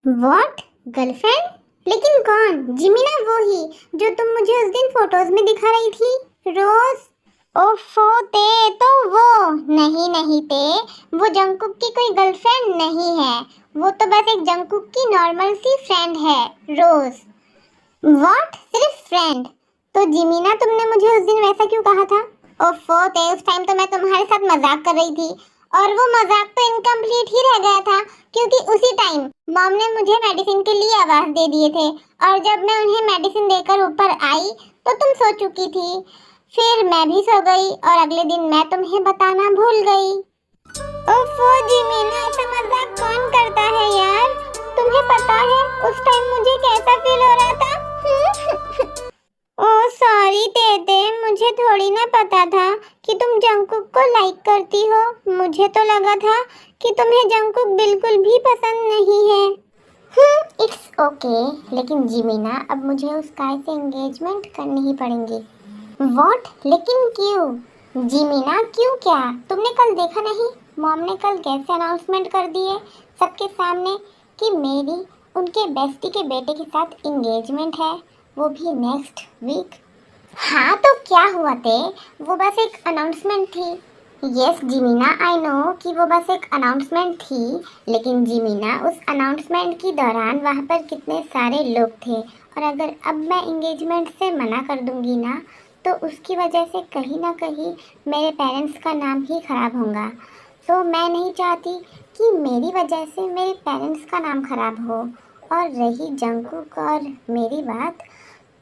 What? Girlfriend? लेकिन कौन? जिमिना वो ही जो तुम मुझे उस दिन फोटोज में दिखा रही थी? रोज? ओफो ते, तो वो नहीं नहीं ते, वो जंगकुक की कोई गर्लफ्रेंड नहीं है। वो तो बस एक जंगकुक की नॉर्मल सी फ्रेंड है, रोज। व्हाट? सिर्फ फ्रेंड? तो जिमिना तुमने मुझे उस दिन वैसा क्यों कहा था? ओफो ते, उस टाइम तो मैं तुम्हारे साथ मजाक कर रही थी और वो मजाक तो इनकम्प्लीट ही रह गया था क्योंकि उसी टाइम मॉम ने मुझे मेडिसिन के लिए आवाज दे दिए थे और जब मैं उन्हें मेडिसिन देकर ऊपर आई तो तुम सो चुकी थी। फिर मैं भी सो गई और अगले दिन मैं तुम्हें बताना भूल गई। ओफो जिमीना, ऐसा मजाक कौन करता है यार? तुम्हें पता है उस टाइम मुझे कैसा फील हो रहा था? ओह सॉरी तेते, मुझे थोड़ी ना पता था कि तुम जंगकुक को लाइक करती हो। मुझे तो लगा था कि तुम्हें जंगकुक बिल्कुल भी पसंद नहीं है। इट्स ओके, लेकिन जिमीना अब मुझे उस गाय से एंगेजमेंट करनी ही पड़ेगी। व्हाट? लेकिन क्यों? जिमीना क्यों? क्या तुमने कल देखा नहीं? मॉम ने कल कैसे अनाउंसमेंट कर दिए सबके सामने कि मेरी उनके बेस्टी के बेटे के साथ एंगेजमेंट है, वो भी नेक्स्ट वीक। हाँ तो क्या हुआ थे? वो बस एक अनाउंसमेंट थी। यस जिमीना, आई नो कि वो बस एक अनाउंसमेंट थी, लेकिन जिमीना उस अनाउंसमेंट के दौरान वहाँ पर कितने सारे लोग थे और अगर अब मैं एंगेजमेंट से मना कर दूंगी ना तो उसकी वजह से कहीं ना कहीं मेरे पेरेंट्स का नाम ही खराब होगा। तो मैं नहीं चाहती कि मेरी वजह से मेरे पेरेंट्स का नाम खराब हो। और रही जंगकुक और मेरी बात,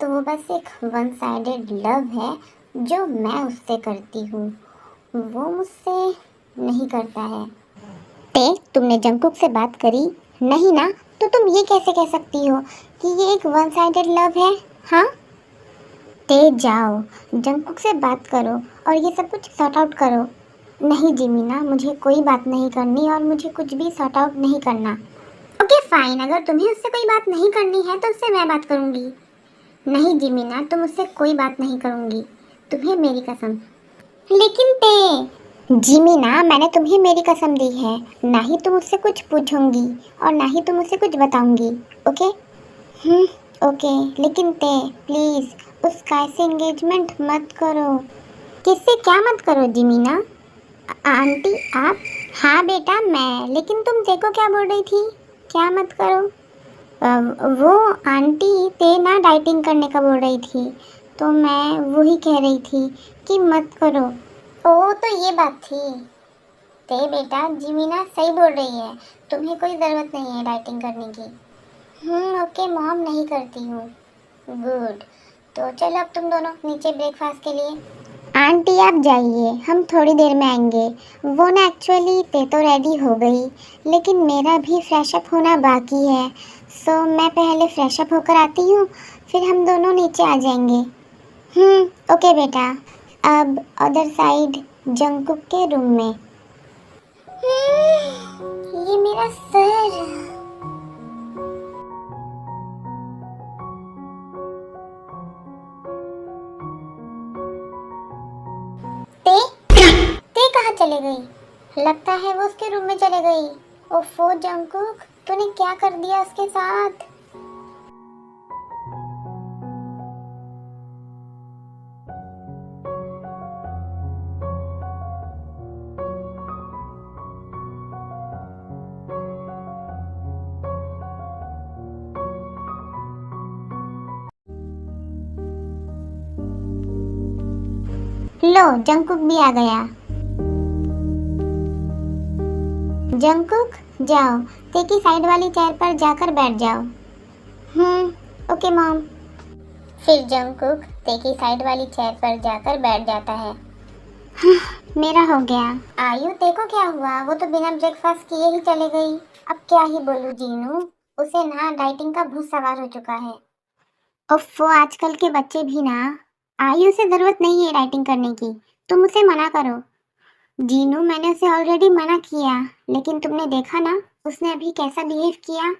तो वो बस एक वन साइडेड लव है जो मैं उससे करती हूँ, वो मुझसे नहीं करता है। ते, तुमने जंगकुक से बात करी नहीं ना? तो तुम ये कैसे कह सकती हो कि ये एक वन साइडेड लव है? हाँ, ते जाओ, जंगकुक से बात करो और ये सब कुछ सॉर्ट आउट करो। नहीं जिमीना, मुझे कोई बात नहीं करनी और मुझे कुछ भी सॉर्ट आउट नहीं करना। ओके फाइन, अगर तुम्हें उससे कोई बात नहीं करनी है तो उससे मैं बात करूंगी। नहीं जिमीना, तुम उससे कोई बात नहीं करूंगी, तुम्हें मेरी कसम। लेकिन ते, जिमीना मैंने तुम्हें मेरी कसम दी है, ना ही तुम उससे कुछ पूछूंगी और ना ही तुम उससे कुछ बताऊंगी। ओके? हम्म, ओके, लेकिन ते प्लीज उस गाय से एंगेजमेंट मत करो। किससे क्या मत करो जिमीना? आंटी आप? हाँ बेटा मैं, लेकिन तुम देखो क्या बोल रही थी? क्या मत करो? वो आंटी ते ना डाइटिंग करने का बोल रही थी, तो मैं वही कह रही थी कि मत करो। ओ तो ये बात थी। ते बेटा जिमीना सही बोल रही है, तुम्हें कोई ज़रूरत नहीं है डाइटिंग करने की। ओके मॉम, नहीं करती हूँ। गुड, तो चलो अब तुम दोनों नीचे ब्रेकफास्ट के लिए। आंटी आप जाइए, हम थोड़ी देर में आएंगे। वो ना एक्चुअली ते तो रेडी हो गई, लेकिन मेरा भी फ्रेश अप होना बाकी है, सो मैं पहले फ्रेश अप होकर आती हूँ, फिर हम दोनों नीचे आ जाएंगे। ओके बेटा। अब अदर साइड जंगकुक के रूम में। ये मेरा सर। ते ते कहाँ चले गई? लगता है वो उसके रूम में चले गई। ओफो जंगकुक, तूने क्या कर दिया उसके साथ? लो जंगकुक भी आ गया। जंगकुक जाओ, ते की साइड वाली चेयर पर जाकर बैठ जाओ। Okay mom. फिर जंगकुक ते की साइड वाली चेयर पर जाकर बैठ जाता है। मेरा हो गया। आयु देखो क्या हुआ, वो तो बिना ब्रेकफास्ट किए ही चले गई। अब क्या ही बोलूं जीनू, उसे ना डाइटिंग का भूत सवार हो चुका है। ओफो आजकल के बच्चे भी ना। आयु से जरूरत नहीं है डाइटिंग करने की, तुम उसे मना करो। जीनू मैंने उसे ऑलरेडी मना किया, लेकिन तुमने देखा ना उसने अभी कैसा बिहेव किया।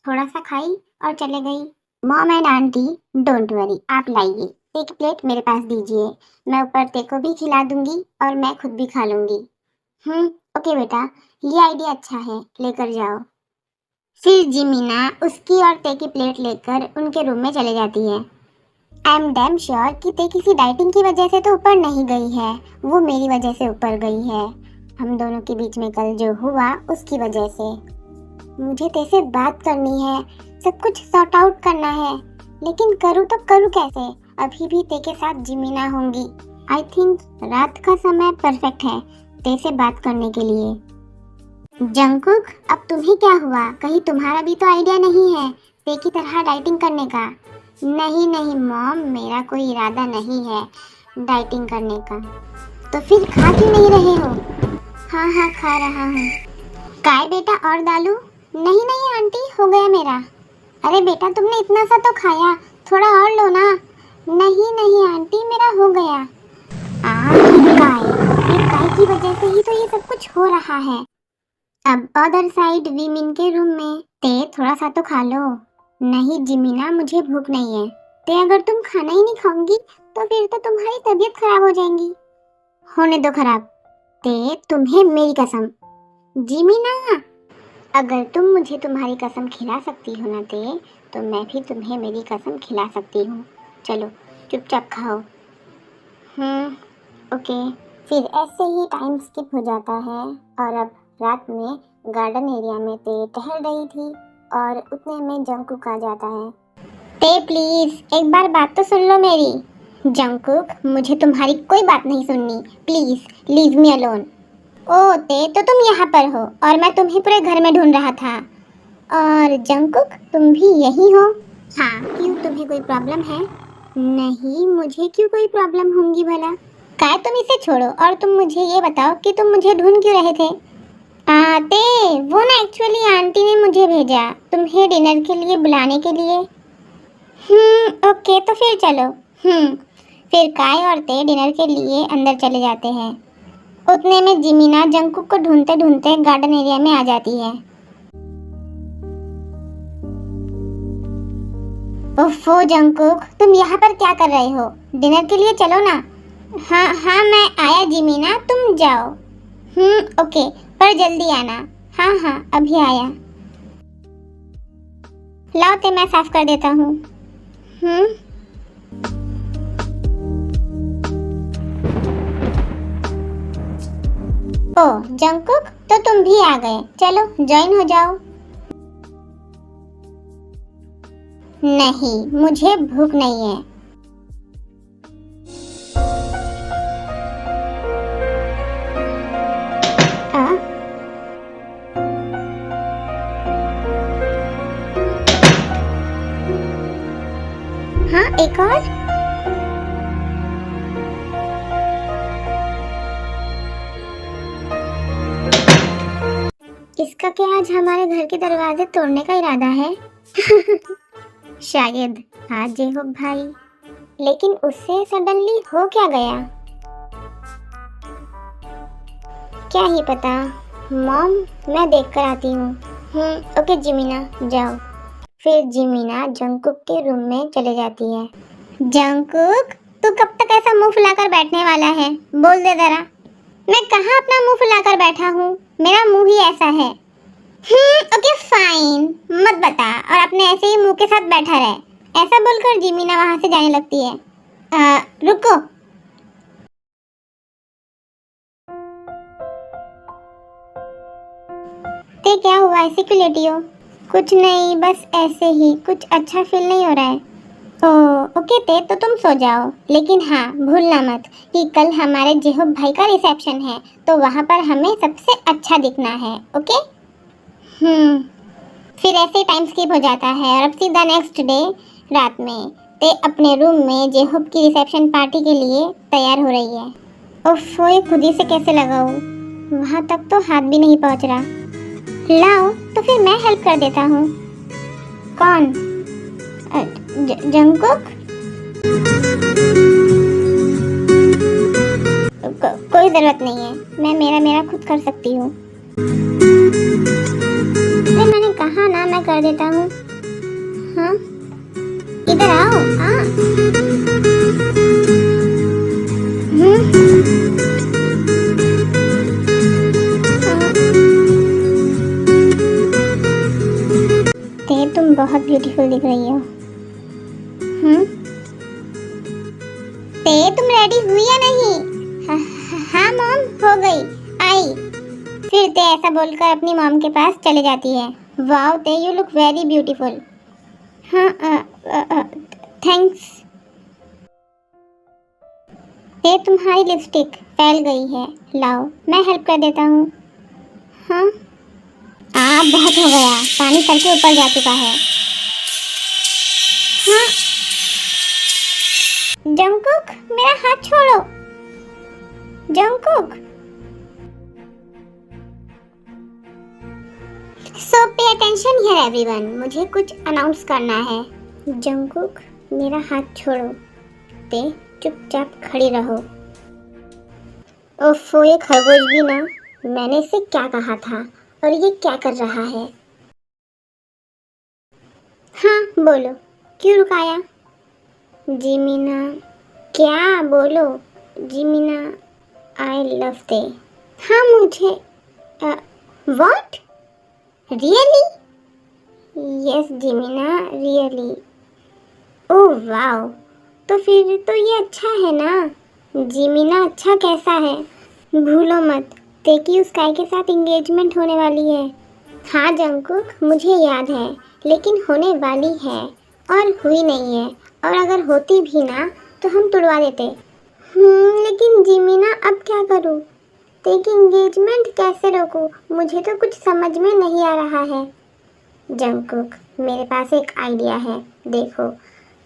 थोड़ा सा खाई और चले गई। Mom and aunty don't worry, आप लाइए एक प्लेट मेरे पास दीजिए, मैं ऊपर ते को भी खिला दूंगी और मैं खुद भी खा लूंगी। ओके बेटा, ये आइडिया अच्छा है, लेकर जाओ। फिर जिमीना उसकी और ते की प्लेट लेकर उनके रूम में चले जाती है। आई एम डैम श्योर कि ते किसी डाइटिंग की वजह से तो ऊपर नहीं गई है, वो मेरी वजह से ऊपर गई है। हम दोनों के बीच में कल जो हुआ उसकी वजह से। मुझे ते से बात करनी है, सब कुछ सॉर्ट आउट करना है, लेकिन करूँ तो करूँ कैसे? अभी भी ते के साथ जिमीना होंगी। आई थिंक रात का समय परफेक्ट है ते से बात करने के लिए। जंगकुक, अब तुम्हें क्या हुआ? कहीं तुम्हारा भी तो आइडिया नहीं है ते की तरह डाइटिंग करने का? नहीं नहीं मॉम, मेरा कोई इरादा नहीं है डाइटिंग करने का। तो फिर खा क्यों नहीं रहे हो? हाँ हाँ खा रहा हूँ। काय बेटा और दालू? नहीं नहीं आंटी, हो गया मेरा। अरे बेटा तुमने इतना सा तो खाया, थोड़ा और लो ना। नहीं नहीं आंटी, मेरा हो गया। काय की वजह से ही तो ये सब कुछ हो रहा है। अब अदर साइड विमिन के रूम में। ते थोड़ा सा तो खा लो। नहीं जिमीना, मुझे भूख नहीं है। ते अगर तुम खाना ही नहीं खाओगी तो फिर तो तुम्हारी तबीयत खराब हो जाएगी। होने दो खराब। ते तुम्हें मेरी कसम। जिमीना, अगर तुम मुझे तुम्हारी कसम खिला सकती हो ना ते, तो मैं भी तुम्हें मेरी कसम खिला सकती हूँ। चलो चुपचाप खाओ। ओके। फिर ऐसे ही टाइम स्किप हो जाता है और अब रात में गार्डन एरिया में ते टहल रही थी और उतने में जंगकुक आ जाता है। ते प्लीज एक बार बात तो सुन लो मेरी। जंगकुक, मुझे तुम्हारी कोई बात नहीं सुननी, प्लीज लीव मी अलोन। ओ ते, तो तुम यहाँ पर हो और मैं तुम्हें पूरे घर में ढूंढ रहा था। और जंगकुक, तुम भी यही हो? हाँ, क्यों तुम्हें कोई प्रॉब्लम है? नहीं, मुझे क्यों कोई प्रॉब्लम होंगी भला? काय तुम इसे छोड़ो और तुम मुझे ये बताओ कि तुम मुझे ढूंढ क्यों रहे थे? ते वो ना एक्चुअली आंटी ने मुझे भेजा तुम्हें डिनर के लिए बुलाने के लिए। ओके तो फिर चलो। फिर काय और ते डिनर के लिए अंदर चले जाते हैं। उतने में जिमीना जंगकुक को ढूंढते ढूंढते गार्डन एरिया में आ जाती है। ओफो जंगकुक, तुम यहाँ पर क्या कर रहे हो? डिनर के लिए चलो ना। हाँ हाँ मैं आया जिमीना, तुम जाओ। ओके, पर जल्दी आना। हाँ हाँ अभी आया। लाओ ते मैं साफ कर देता हूँ। ओह जंगकुक, तो तुम भी आ गए, चलो ज्वाइन हो जाओ। नहीं, मुझे भूख नहीं है। हाँ एक और। इसका क्या आज हमारे घर के दरवाजे तोड़ने का इरादा है? शायद। हाँ जेहोब भाई, लेकिन उससे सडनली हो क्या गया? क्या ही पता। मॉम, मैं देख कर आती हूँ। ओके जिमीना, जाओ। फिर जिमीना जंगकुक के रूम में चले जाती है। जंगकुक, तू कब तक ऐसा मुंह फुलाकर बैठने वाला है? बोल दे जरा। मैं कहाँ अपना मुंह फुलाकर बैठा हूँ, मेरा मुंह ही ऐसा है। ओके फाइन, मत बता और अपने ऐसे ही मुंह के साथ बैठा रहे। ऐसा बोलकर जिमीना वहाँ से जाने लगती है। रुको। ते क्या हुआ, ऐसे क्यों लेटी हो? कुछ नहीं, बस ऐसे ही, कुछ अच्छा फील नहीं हो रहा है। ओके ते, तो तुम सो जाओ, लेकिन हाँ भूलना मत कि कल हमारे जेहोब भाई का रिसेप्शन है, तो वहाँ पर हमें सबसे अच्छा दिखना है। ओके। फिर ऐसे टाइम स्किप हो जाता है और अब सीधा नेक्स्ट डे रात में ते अपने रूम में जेहोब की रिसेप्शन पार्टी के लिए तैयार हो रही है। ओफ, ये खुद ही से कैसे लगाऊं? वहाँ तक तो हाथ भी नहीं पहुँच रहा। लाओ तो फिर मैं हेल्प कर देता हूँ। कौन? जंगकुक? कोई जरूरत नहीं है, मैं मेरा खुद कर सकती हूँ। मैंने कहा ना मैं कर देता हूँ। हाँ इधर आओ। तुम बहुत ब्यूटीफुल दिख रही हो। ते तुम रेडी हुई या नहीं? हाँ मॉम, हो गई, आई। फिर ते ऐसा बोलकर अपनी मॉम के पास चले जाती है। वाओ ते, यू लुक वेरी ब्यूटीफुल। हाँ, थैंक्स। ते तुम्हारी लिपस्टिक फैल गई है, लाओ मैं हेल्प कर देता हूँ। हाँ बहुत हो गया, पानी सर के ऊपर जा चुका है। हाँ जंगकुक, मेरा हाथ छोड़ो। Jungkook, so pay attention here everyone, मुझे कुछ अनाउंस करना है। जंगकुक, मेरा हाथ छोड़ो। ते चुपचाप खड़ी रहो। ओफो, ये खरगोश भी ना, मैंने इसे क्या कहा था और ये क्या कर रहा है? हाँ बोलो, क्यों रुकाया? जिमीना, क्या बोलो? जिमीना, आई लव ते। हाँ मुझे, what, really? Yes Jimina, really. Oh wow, तो फिर तो ये अच्छा है ना? जिमीना, अच्छा कैसा है? भूलो मत, तेकी उस गाय के साथ एंगेजमेंट होने वाली है। हाँ जंकुक, मुझे याद है, लेकिन होने वाली है और हुई नहीं है, और अगर होती भी ना तो हम तुड़वा देते। लेकिन जिमीना, अब क्या करूँ? तेकी एंगेजमेंट कैसे रोकूं? मुझे तो कुछ समझ में नहीं आ रहा है। जंकुक, मेरे पास एक आइडिया है, देखो,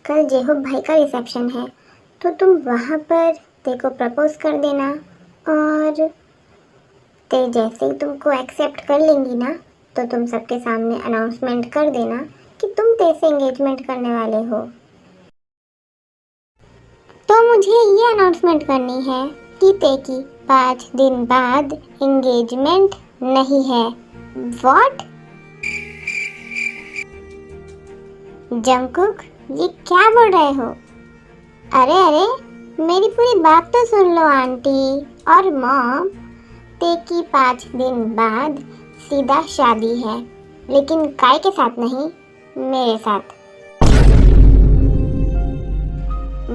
कल जेहोब भाई का रिसेप्शन है, तो तुम वहाँ पर ते को प्रपोज कर देना, और ते जैसे ही तुमको एक्सेप्ट कर लेंगी ना, तो तुम सबके सामने अनाउंसमेंट कर देना कि तुम ते से एंगेजमेंट करने वाले हो। तो मुझे ये अनाउंसमेंट करनी है कि ते की 5 दिन बाद एंगेजमेंट नहीं है। व्हाट? जंकुक, ये क्या बोल रहे हो? अरे अरे, मेरी पूरी बात तो सुन लो आंटी और मॉम। ते की 5 दिन बाद सीधा शादी है, लेकिन काय के साथ नहीं, मेरे साथ।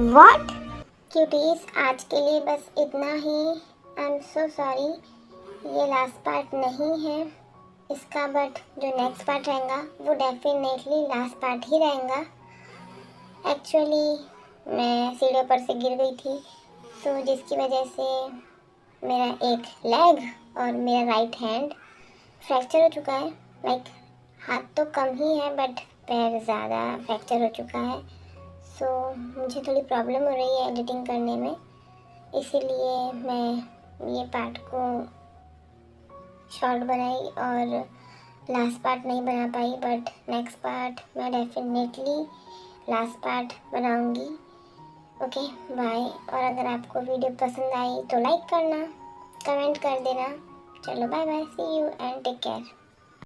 व्हाट? क्यूटीज, आज के लिए बस इतना ही। आई एम सो सॉरी, ये लास्ट पार्ट नहीं है इसका, बट जो नेक्स्ट पार्ट रहेगा वो डेफिनेटली लास्ट पार्ट ही रहेगा। एक्चुअली मैं सीढ़ियों पर से गिर गई थी, सो जिसकी वजह से मेरा एक लेग और मेरा राइट हैंड फ्रैक्चर हो चुका है। लाइक हाथ तो कम ही है, बट पैर ज़्यादा फ्रैक्चर हो चुका है। सो मुझे थोड़ी प्रॉब्लम हो रही है एडिटिंग करने में, इसीलिए मैं ये पार्ट को शॉर्ट बनाई और लास्ट पार्ट नहीं बना पाई, बट नेक्स्ट पार्ट मैं डेफिनेटली लास्ट पार्ट बनाऊंगी। Okay bye. और अगर आपको वीडियो पसंद आई तो लाइक करना, कमेंट कर देना। चलो bye bye, see you and take care.